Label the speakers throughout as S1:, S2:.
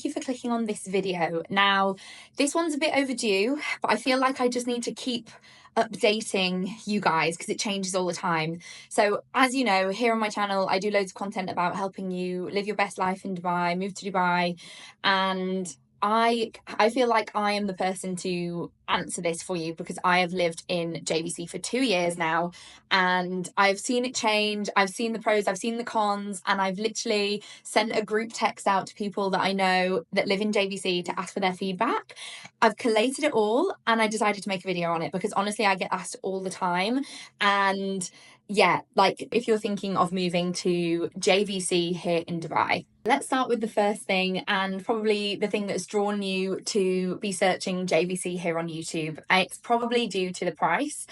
S1: Thank you for clicking on this video. Now, this one's a bit overdue, but I feel like I just need to keep updating you guys because it changes all the time. So as you know, here on my channel, I do loads of content about helping you live your best life in Dubai, move to Dubai, and I feel like I am the person to answer this for you because I have lived in JVC for 2 years now and I've seen it change. I've seen the pros, I've seen the cons, and I've literally sent a group text out to people that I know that live in JVC to ask for their feedback. I've collated it all and I decided to make a video on it because honestly I get asked all the time. And yeah, like if you're thinking of moving to JVC here in Dubai, let's start with the first thing and probably the thing that's drawn you to be searching JVC here on YouTube. It's probably due to the price.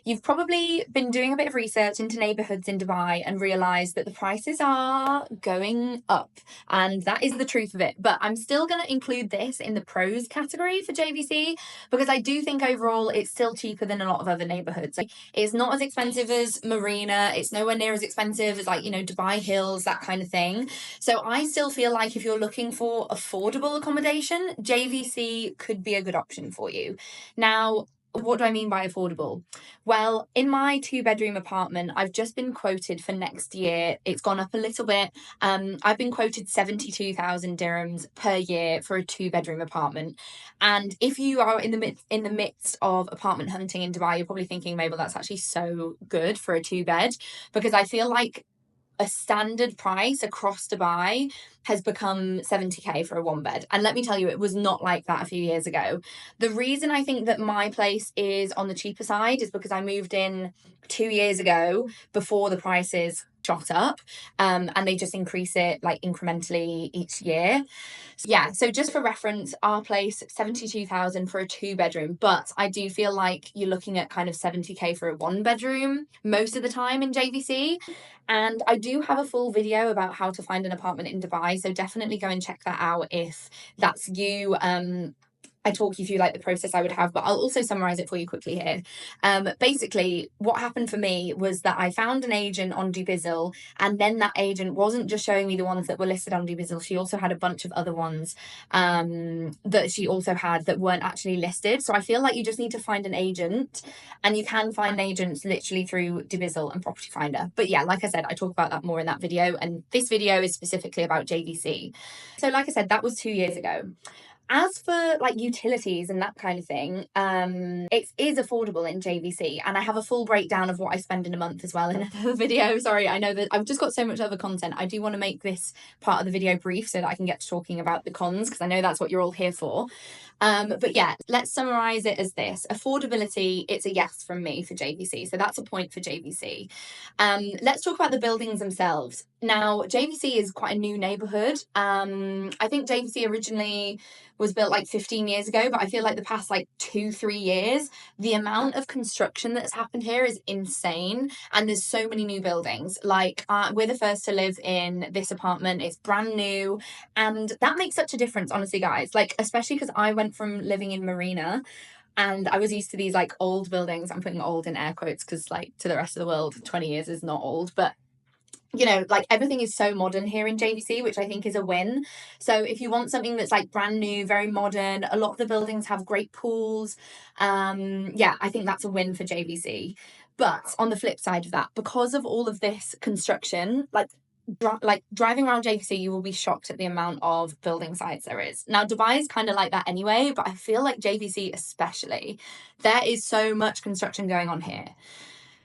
S1: You've probably been doing a bit of research into neighborhoods in Dubai and realized that the prices are going up, and that is the truth of it. But I'm still going to include this in the pros category for JVC because I do think overall it's still cheaper than a lot of other neighborhoods. Like, it's not as expensive as Marina, it's nowhere near as expensive as, like, you know, Dubai Hills, that kind of thing. So I still feel like if you're looking for affordable accommodation, JVC could be a good option for you. Now, what do I mean by affordable? Well, in my 2-bedroom apartment, I've just been quoted for next year. It's gone up a little bit. I've been quoted 72,000 dirhams per year for a 2-bedroom apartment. And if you are in the midst of apartment hunting in Dubai, you're probably thinking, Mabel, that's actually so good for a 2-bed, because I feel like a standard price across Dubai has become 70k for a 1-bed. And let me tell you, it was not like that a few years ago. The reason I think that my place is on the cheaper side is because I moved in 2 years ago before the prices shot up, and they just increase it like incrementally each year. Yeah, so just for reference, our place 72,000 for a 2-bedroom, but I do feel like you're looking at kind of 70k for a 1-bedroom most of the time in JVC. And I do have a full video about how to find an apartment in Dubai, so definitely go and check that out if that's you. I talk you through like the process I would have, but I'll also summarize it for you quickly here. Basically, what happened for me was that I found an agent on Dubizzle, and then that agent wasn't just showing me the ones that were listed on Dubizzle. She also had a bunch of other ones that she also had that weren't actually listed. So I feel like you just need to find an agent, and you can find agents literally through Dubizzle and Property Finder. But yeah, like I said, I talk about that more in that video, and this video is specifically about JVC. So like I said, that was 2 years ago. As for like utilities and that kind of thing, it is affordable in JVC, and I have a full breakdown of what I spend in a month as well in another video. Sorry, I know that I've just got so much other content. I do want to make this part of the video brief so that I can get to talking about the cons, because I know that's what you're all here for. But yeah, let's summarize it as this. Affordability, it's a yes from me for JVC. So that's a point for JVC. Let's talk about the buildings themselves. Now, JVC is quite a new neighborhood. I think JVC originally was built like 15 years ago, but I feel like the past like 2-3 years, the amount of construction that's happened here is insane. And there's so many new buildings. Like we're the first to live in this apartment. It's brand new. And that makes such a difference, honestly, guys. Like, especially because I went from living in Marina and I was used to these like old buildings. I'm putting old in air quotes because like to the rest of the world, 20 years is not old, but you know, like everything is so modern here in JVC, which I think is a win. So if you want something that's like brand new, very modern, a lot of the buildings have great pools. Yeah, I think that's a win for JVC. But on the flip side of that, because of all of this construction, like driving around JVC, you will be shocked at the amount of building sites there is. Now, Dubai is kind of like that anyway, but I feel like JVC especially, there is so much construction going on here.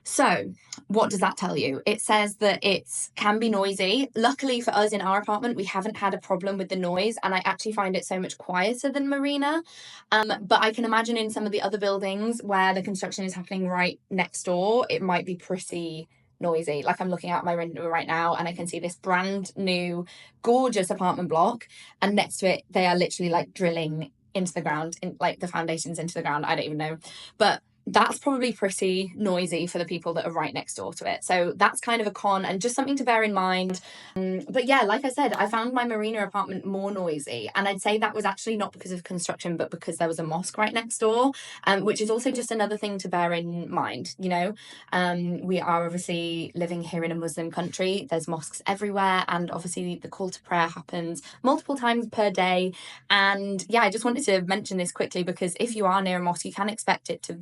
S1: So what does that tell you? It says that it can be noisy. Luckily for us in our apartment, we haven't had a problem with the noise, and I actually find it so much quieter than Marina. But I can imagine in some of the other buildings where the construction is happening right next door, it might be pretty noisy. Like I'm looking out my window right now and I can see this brand new, gorgeous apartment block, and next to it, they are literally like drilling into the ground, in like the foundations into the ground. I don't even know. But that's probably pretty noisy for the people that are right next door to it. So that's kind of a con and just something to bear in mind. But yeah, like I said, I found my marina apartment more noisy, and I'd say that was actually not because of construction, but because there was a mosque right next door, which is also just another thing to bear in mind. You know, we are obviously living here in a Muslim country. There's mosques everywhere, and obviously the call to prayer happens multiple times per day. And yeah, I just wanted to mention this quickly because if you are near a mosque, you can expect it to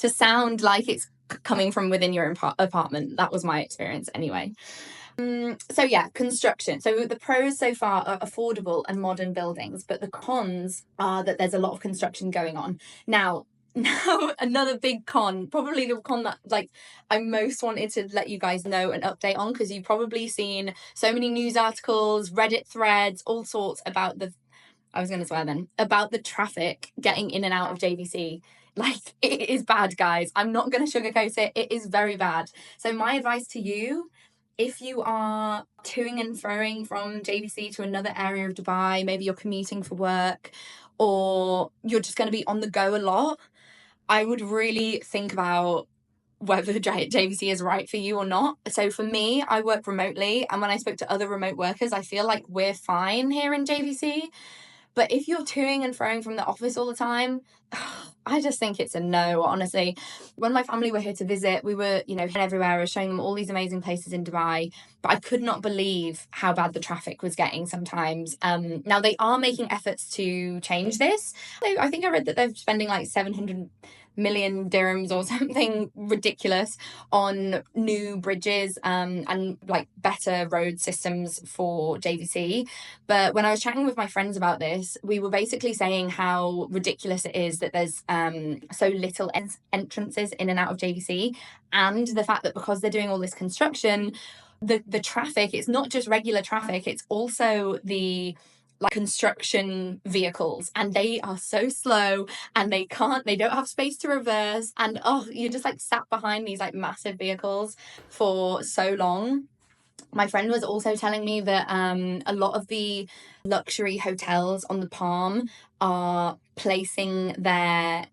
S1: sound like it's coming from within your apartment. That was my experience anyway. So yeah, construction. So the pros so far are affordable and modern buildings, but the cons are that there's a lot of construction going on. Now another big con, probably the con that like I most wanted to let you guys know and update on, because you've probably seen so many news articles, Reddit threads, all sorts about about the traffic getting in and out of JVC. Like, it is bad, guys. I'm not going to sugarcoat it. It is very bad. So my advice to you, if you are toing and froing from JVC to another area of Dubai, maybe you're commuting for work, or you're just going to be on the go a lot, I would really think about whether JVC is right for you or not. So for me, I work remotely, and when I spoke to other remote workers, I feel like we're fine here in JVC. But if you're toing and froing from the office all the time, I just think it's a no, honestly. When my family were here to visit, we were, everywhere. I was showing them all these amazing places in Dubai, but I could not believe how bad the traffic was getting sometimes. Now, they are making efforts to change this. I think I read that they're spending like 700 million dirhams or something ridiculous on new bridges and like better road systems for JVC. But when I was chatting with my friends about this, we were basically saying how ridiculous it is that there's so little entrances in and out of JVC, and the fact that because they're doing all this construction, the traffic, it's not just regular traffic, it's also the construction vehicles, and they are so slow, and they don't have space to reverse, and you're just like sat behind these like massive vehicles for so long. My friend was also telling me that a lot of the luxury hotels on the Palm are placing their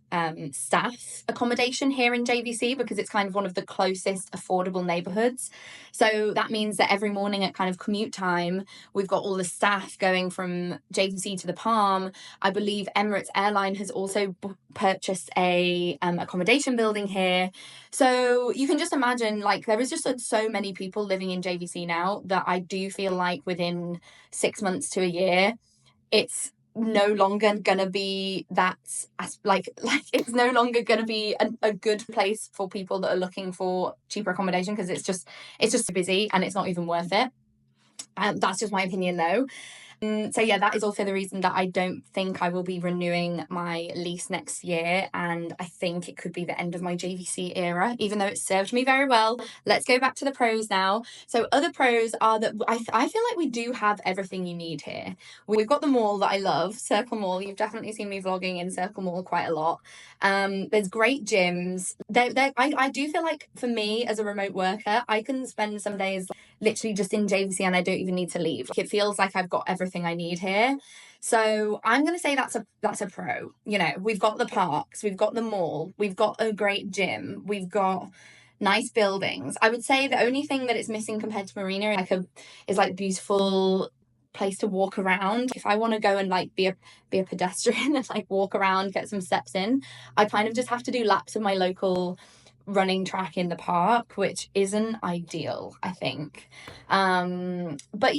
S1: staff accommodation here in JVC because it's kind of one of the closest affordable neighborhoods. So that means that every morning at kind of commute time, we've got all the staff going from JVC to the Palm. I believe Emirates Airline has also purchased a accommodation building here. So you can just imagine, like, there is just so many people living in JVC now that I do feel like within 6 months to a year, it's no longer gonna be that it's no longer gonna be a good place for people that are looking for cheaper accommodation, because it's just busy and it's not even worth it. That's just my opinion though. So yeah, that is also the reason that I don't think I will be renewing my lease next year, and I think it could be the end of my JVC era, even though it served me very well. Let's go back to the pros now. So other pros are that I feel like we do have everything you need here. We've got the mall that I love, Circle Mall. You've definitely seen me vlogging in Circle Mall quite a lot. There's great gyms. I do feel like, for me as a remote worker, I can spend some days literally just in JVC and I don't even need to leave. Like, it feels like I've got everything I need here. So I'm going to say that's a pro. We've got the parks, we've got the mall, we've got a great gym, we've got nice buildings. I would say the only thing that it's missing compared to Marina is beautiful place to walk around. If I want to go and be a pedestrian and walk around, get some steps in, I kind of just have to do laps of my local running track in the park, which isn't ideal, I think. But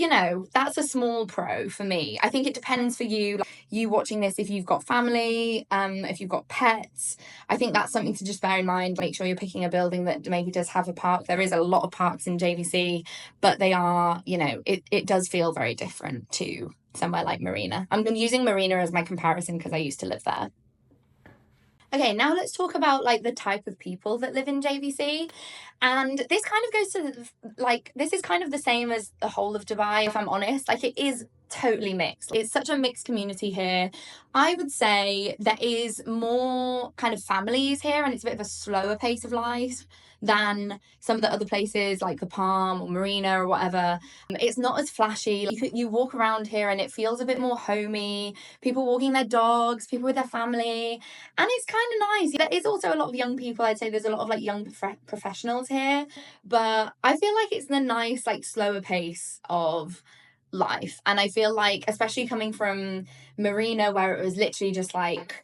S1: that's a small pro for me. I think it depends for you, you watching this, if you've got family, if you've got pets. I think that's something to just bear in mind. Make sure you're picking a building that maybe does have a park. There is a lot of parks in JVC, but they are, it does feel very different to somewhere like Marina. I'm using Marina as my comparison because I used to live there. Okay, now let's talk about the type of people that live in JVC. And this kind of goes to this is kind of the same as the whole of Dubai, if I'm honest. It is totally mixed. It's such a mixed community here. I would say there is more kind of families here, and it's a bit of a slower pace of life than some of the other places like the Palm or Marina or whatever. It's not as flashy. You walk around here and it feels a bit more homey. People walking their dogs, people with their family, and it's kind of nice. There is also a lot of young people. I'd say there's a lot of like young professionals here, but I feel like it's the nice like slower pace of life. And I feel like, especially coming from Marina, where it was literally just like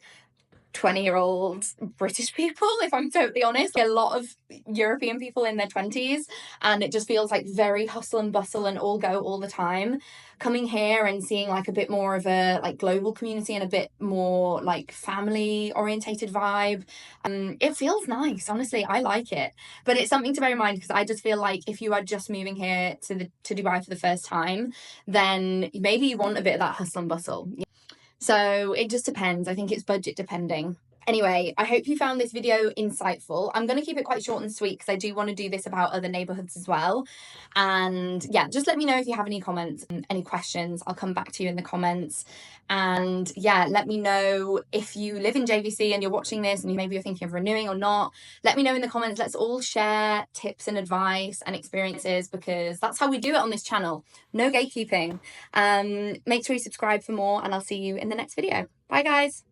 S1: 20-year-old British people, if I'm totally honest, a lot of European people in their 20s, and it just feels like very hustle and bustle and all go all the time. Coming here and seeing like a bit more of a like global community and a bit more like family orientated vibe, it feels nice. Honestly, I like it, but it's something to bear in mind, because I just feel like if you are just moving here to Dubai for the first time, then maybe you want a bit of that hustle and bustle. So it just depends. I think it's budget depending. Anyway, I hope you found this video insightful. I'm going to keep it quite short and sweet because I do want to do this about other neighbourhoods as well. And yeah, just let me know if you have any comments and any questions. I'll come back to you in the comments. And yeah, let me know if you live in JVC and you're watching this and maybe you're thinking of renewing or not. Let me know in the comments. Let's all share tips and advice and experiences, because that's how we do it on this channel. No gatekeeping. Make sure you subscribe for more, and I'll see you in the next video. Bye guys.